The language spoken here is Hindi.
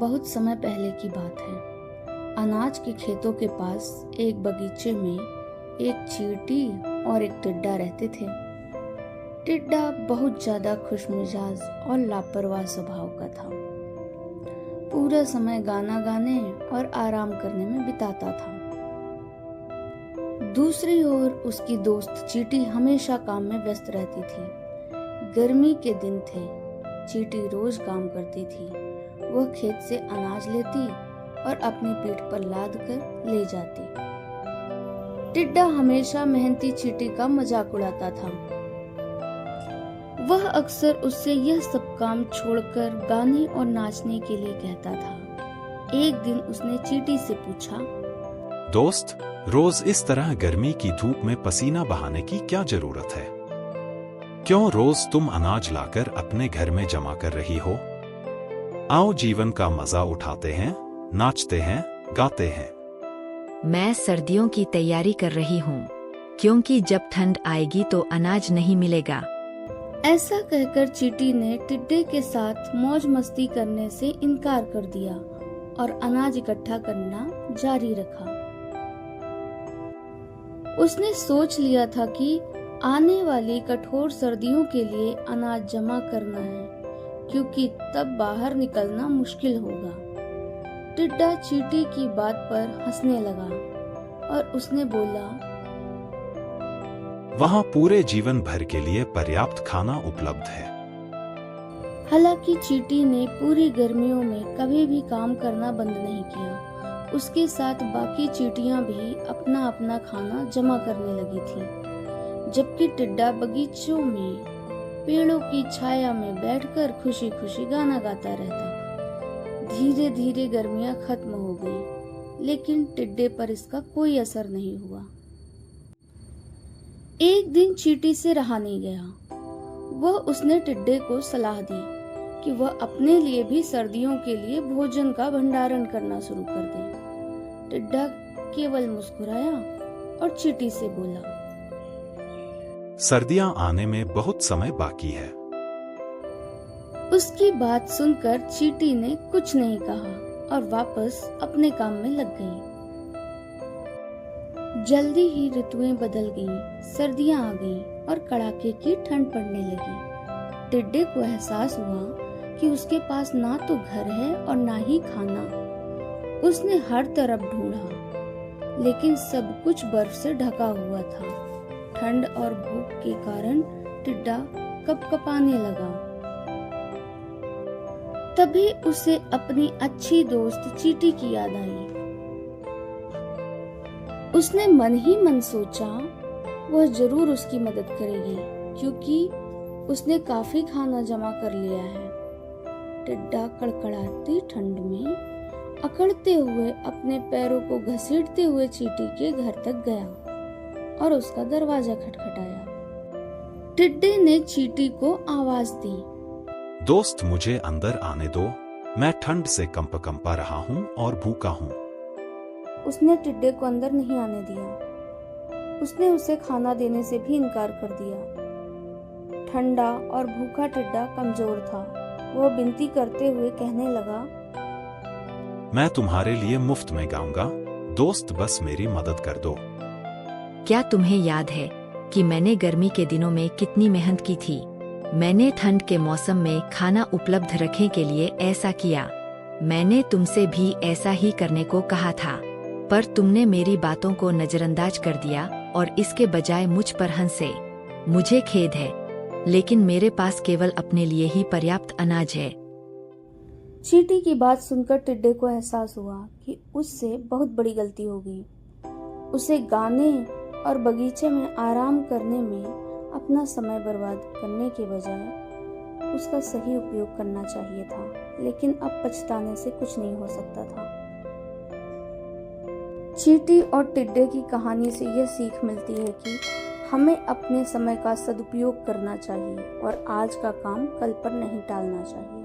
बहुत समय पहले की बात है। अनाज के खेतों के पास एक बगीचे में एक चींटी और एक टिड्डा रहते थे। टिड्डा बहुत ज्यादा खुशमिजाज और लापरवाह स्वभाव का था। पूरा समय गाना गाने और आराम करने में बिताता था। दूसरी ओर उसकी दोस्त चींटी हमेशा काम में व्यस्त रहती थी। गर्मी के दिन थे। चींटी रोज काम करती थी। वह खेत से अनाज लेती और अपनी पीठ पर लाद कर ले जाती। टिड्डा हमेशा मेहनती चींटी का मजाक उड़ाता था। वह अक्सर उससे यह सब काम छोड़कर गाने और नाचने के लिए कहता था। एक दिन उसने चींटी से पूछा, दोस्त, रोज इस तरह गर्मी की धूप में पसीना बहाने की क्या जरूरत है? क्यों रोज तुम अनाज लाकर अपने घर में जमा कर रही हो? आओ जीवन का मजा उठाते हैं, नाचते हैं, गाते हैं। मैं सर्दियों की तैयारी कर रही हूँ, क्योंकि जब ठंड आएगी तो अनाज नहीं मिलेगा। ऐसा कहकर चींटी ने टिड्डे के साथ मौज मस्ती करने से इनकार कर दिया और अनाज इकट्ठा करना जारी रखा। उसने सोच लिया था कि आने वाली कठोर सर्दियों के लिए अनाज जमा करना है, क्योंकि तब बाहर निकलना मुश्किल होगा। टिड्डा चींटी की बात पर हंसने लगा और उसने बोला, वहाँ पूरे जीवन भर के लिए पर्याप्त खाना उपलब्ध है। हालांकि चींटी ने पूरी गर्मियों में कभी भी काम करना बंद नहीं किया। उसके साथ बाकी चींटियां भी अपना अपना खाना जमा करने लगी थी, जबकि टिड्डा बगीचों में पेड़ों की छाया में बैठकर खुशी खुशी गाना गाता रहता। धीरे धीरे गर्मियां खत्म हो गई, लेकिन टिड्डे पर इसका कोई असर नहीं हुआ। एक दिन चींटी से रहा नहीं गया। उसने टिड्डे को सलाह दी कि वह अपने लिए भी सर्दियों के लिए भोजन का भंडारण करना शुरू कर दे। टिड्डा केवल मुस्कुराया और चींटी से बोला, सर्दियां आने में बहुत समय बाकी है। उसकी बात सुनकर चींटी ने कुछ नहीं कहा और वापस अपने काम में लग गई। जल्दी ही ऋतुएं बदल गईं, सर्दियां आ गईं और कड़ाके की ठंड पड़ने लगी। टिड्डे को एहसास हुआ कि उसके पास ना तो घर है और ना ही खाना। उसने हर तरफ ढूंढा, लेकिन सब कुछ बर्फ से ढका हुआ था। ठंड और भूख के कारण टिड्डा कपकपाने लगा। तभी उसे अपनी अच्छी दोस्त चींटी की याद आई। उसने मन ही मन सोचा, वह जरूर उसकी मदद करेगी, क्योंकि उसने काफी खाना जमा कर लिया है। टिड्डा कड़कड़ाती ठंड में अकड़ते हुए अपने पैरों को घसीटते हुए चींटी के घर तक गया और उसका दरवाजा खटखटाया। टिड्डे ने चींटी को आवाज दी, दोस्त, मुझे अंदर आने दो। मैं ठंड से कंपा रहा हूँ और भूखा हूँ। उसने टिड्डे को अंदर नहीं आने दिया। उसने उसे खाना देने से भी इनकार कर दिया। ठंडा और भूखा टिड्डा कमजोर था। वो विनती करते हुए कहने लगा, मैं तुम्हारे लिए मुफ्त में गाऊंगा। दोस्त, बस मेरी मदद कर दो। क्या तुम्हें याद है कि मैंने गर्मी के दिनों में कितनी मेहनत की थी? मैंने ठंड के मौसम में खाना उपलब्ध रखने के लिए ऐसा किया। मैंने तुमसे भी ऐसा ही करने को कहा था, पर तुमने मेरी बातों को नजरअंदाज कर दिया और इसके बजाय मुझ पर हंसे। मुझे खेद है, लेकिन मेरे पास केवल अपने लिए ही पर्याप्त अनाज है। चींटी की बात सुनकर टिड्डे को एहसास हुआ कि उससे बहुत बड़ी गलती हो गई। उसे गाने और बगीचे में आराम करने में अपना समय बर्बाद करने के बजाय उसका सही उपयोग करना चाहिए था, लेकिन अब पछताने से कुछ नहीं हो सकता था। चींटी और टिड्डे की कहानी से यह सीख मिलती है कि हमें अपने समय का सदुपयोग करना चाहिए और आज का काम कल पर नहीं टालना चाहिए।